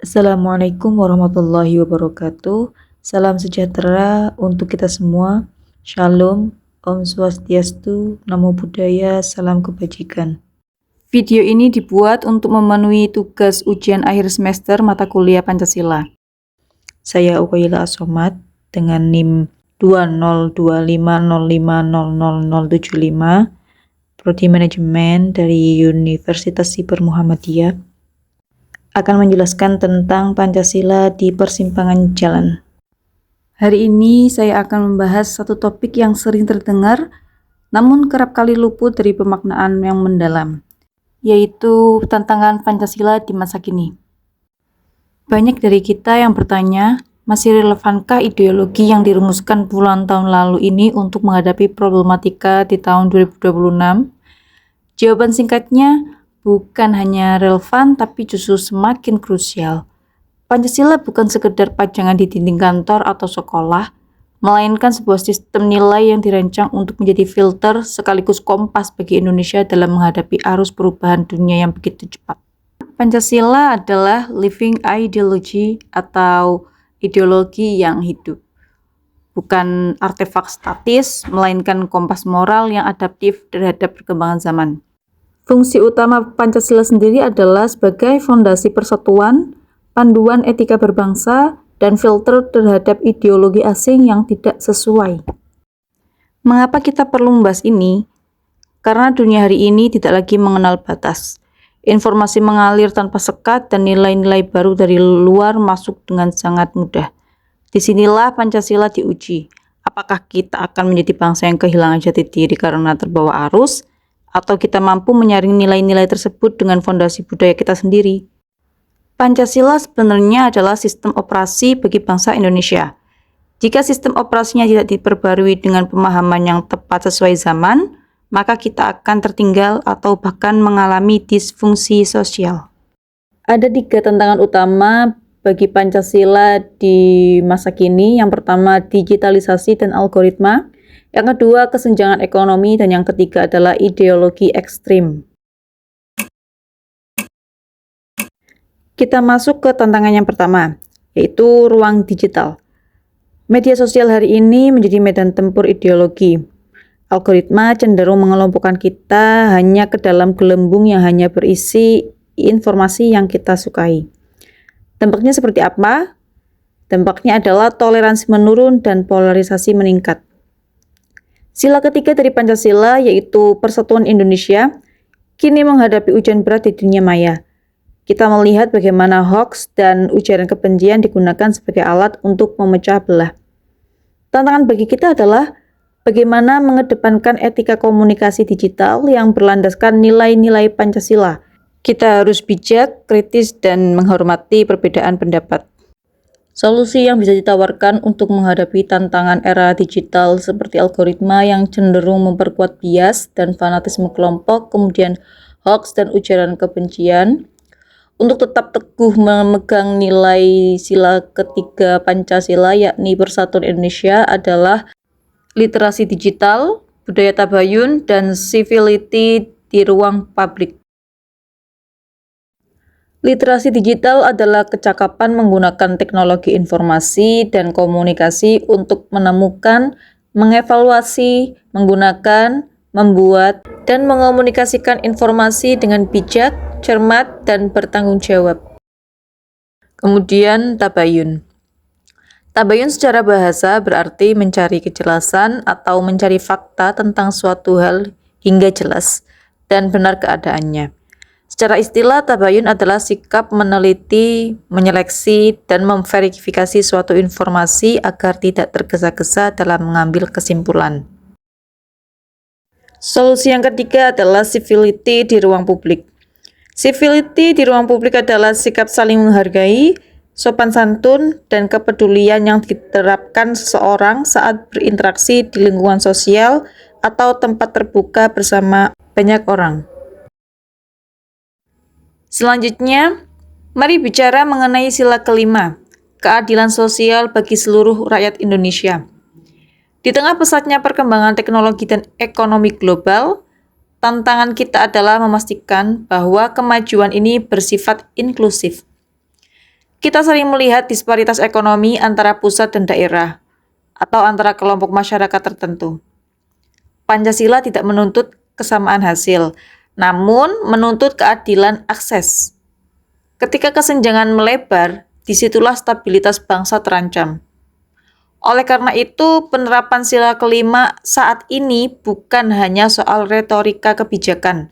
Assalamualaikum warahmatullahi wabarakatuh. Salam sejahtera untuk kita semua. Shalom, Om Swastiastu, Namo Buddhaya, salam kebajikan. Video ini dibuat untuk memenuhi tugas ujian akhir semester mata kuliah Pancasila. Saya Uqaila As-Somad dengan NIM 202505000075, Prodi Manajemen dari Universitas Siber Muhammadiyah, akan menjelaskan tentang Pancasila di persimpangan jalan. Hari ini saya akan membahas satu topik yang sering terdengar, namun kerap kali luput dari pemaknaan yang mendalam, yaitu tantangan Pancasila di masa kini. Banyak dari kita yang bertanya, masih relevankah ideologi yang dirumuskan puluhan tahun lalu ini untuk menghadapi problematika di tahun 2026? Jawaban singkatnya, bukan hanya relevan, tapi justru semakin krusial. Pancasila bukan sekedar pajangan di dinding kantor atau sekolah, melainkan sebuah sistem nilai yang dirancang untuk menjadi filter sekaligus kompas bagi Indonesia dalam menghadapi arus perubahan dunia yang begitu cepat. Pancasila adalah living ideology atau ideologi yang hidup. Bukan artefak statis, melainkan kompas moral yang adaptif terhadap perkembangan zaman. Fungsi utama Pancasila sendiri adalah sebagai fondasi persatuan, panduan etika berbangsa, dan filter terhadap ideologi asing yang tidak sesuai. Mengapa kita perlu membahas ini? Karena dunia hari ini tidak lagi mengenal batas. Informasi mengalir tanpa sekat dan nilai-nilai baru dari luar masuk dengan sangat mudah. Disinilah Pancasila diuji. Apakah kita akan menjadi bangsa yang kehilangan jati diri karena terbawa arus? Atau kita mampu menyaring nilai-nilai tersebut dengan fondasi budaya kita sendiri? Pancasila sebenarnya adalah sistem operasi bagi bangsa Indonesia. Jika sistem operasinya tidak diperbarui dengan pemahaman yang tepat sesuai zaman, maka kita akan tertinggal atau bahkan mengalami disfungsi sosial. Ada 3 tantangan utama bagi Pancasila di masa kini. Yang pertama, digitalisasi dan algoritma. Yang kedua, kesenjangan ekonomi, dan yang ketiga adalah ideologi ekstrim. Kita masuk ke tantangan yang pertama, yaitu ruang digital. Media sosial hari ini menjadi medan tempur ideologi. Algoritma cenderung mengelompokkan kita hanya ke dalam gelembung yang hanya berisi informasi yang kita sukai. Dampaknya seperti apa? Dampaknya adalah toleransi menurun dan polarisasi meningkat. Sila ketiga dari Pancasila, yaitu Persatuan Indonesia, kini menghadapi ujian berat di dunia maya. Kita melihat bagaimana hoaks dan ujaran kebencian digunakan sebagai alat untuk memecah belah. Tantangan bagi kita adalah bagaimana mengedepankan etika komunikasi digital yang berlandaskan nilai-nilai Pancasila. Kita harus bijak, kritis, dan menghormati perbedaan pendapat. Solusi yang bisa ditawarkan untuk menghadapi tantangan era digital seperti algoritma yang cenderung memperkuat bias dan fanatisme kelompok, kemudian hoaks dan ujaran kebencian. Untuk tetap teguh memegang nilai sila ketiga Pancasila, yakni Persatuan Indonesia, adalah literasi digital, budaya tabayun, dan civility di ruang publik. Literasi digital adalah kecakapan menggunakan teknologi informasi dan komunikasi untuk menemukan, mengevaluasi, menggunakan, membuat, dan mengomunikasikan informasi dengan bijak, cermat, dan bertanggung jawab. Kemudian tabayun. Tabayun secara bahasa berarti mencari kejelasan atau mencari fakta tentang suatu hal hingga jelas dan benar keadaannya. Secara istilah, tabayun adalah sikap meneliti, menyeleksi, dan memverifikasi suatu informasi agar tidak tergesa-gesa dalam mengambil kesimpulan. Solusi yang ketiga adalah civility di ruang publik. Civility di ruang publik adalah sikap saling menghargai, sopan santun, dan kepedulian yang diterapkan seseorang saat berinteraksi di lingkungan sosial atau tempat terbuka bersama banyak orang. Selanjutnya, mari bicara mengenai sila kelima, keadilan sosial bagi seluruh rakyat Indonesia. Di tengah pesatnya perkembangan teknologi dan ekonomi global, tantangan kita adalah memastikan bahwa kemajuan ini bersifat inklusif. Kita sering melihat disparitas ekonomi antara pusat dan daerah, atau antara kelompok masyarakat tertentu. Pancasila tidak menuntut kesamaan hasil, namun menuntut keadilan akses. Ketika kesenjangan melebar, disitulah stabilitas bangsa terancam. Oleh karena itu, penerapan sila kelima saat ini bukan hanya soal retorika kebijakan,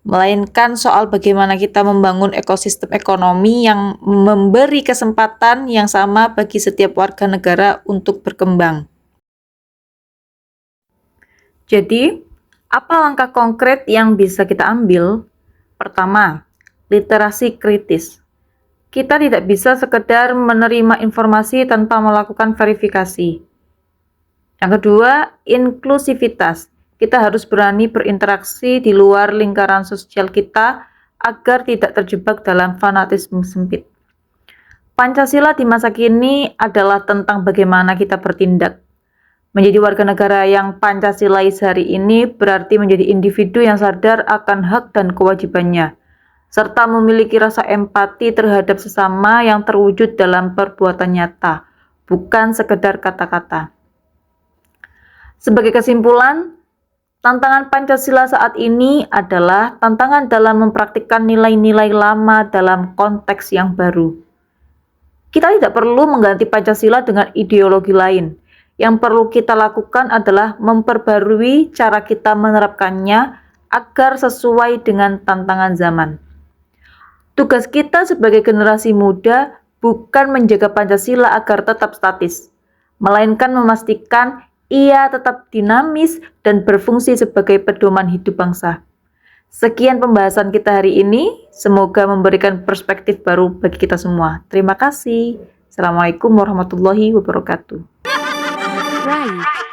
melainkan soal bagaimana kita membangun ekosistem ekonomi yang memberi kesempatan yang sama bagi setiap warga negara untuk berkembang. Jadi, apa langkah konkret yang bisa kita ambil? Pertama, literasi kritis. Kita tidak bisa sekedar menerima informasi tanpa melakukan verifikasi. Yang kedua, inklusivitas. Kita harus berani berinteraksi di luar lingkaran sosial kita agar tidak terjebak dalam fanatisme sempit. Pancasila di masa kini adalah tentang bagaimana kita bertindak. Menjadi warga negara yang Pancasilais hari ini berarti menjadi individu yang sadar akan hak dan kewajibannya, serta memiliki rasa empati terhadap sesama yang terwujud dalam perbuatan nyata, bukan sekedar kata-kata. Sebagai kesimpulan, tantangan Pancasila saat ini adalah tantangan dalam mempraktikkan nilai-nilai lama dalam konteks yang baru. Kita tidak perlu mengganti Pancasila dengan ideologi lain. Yang perlu kita lakukan adalah memperbarui cara kita menerapkannya agar sesuai dengan tantangan zaman. Tugas kita sebagai generasi muda bukan menjaga Pancasila agar tetap statis, melainkan memastikan ia tetap dinamis dan berfungsi sebagai pedoman hidup bangsa. Sekian pembahasan kita hari ini, semoga memberikan perspektif baru bagi kita semua. Terima kasih. Assalamualaikum warahmatullahi wabarakatuh. Right.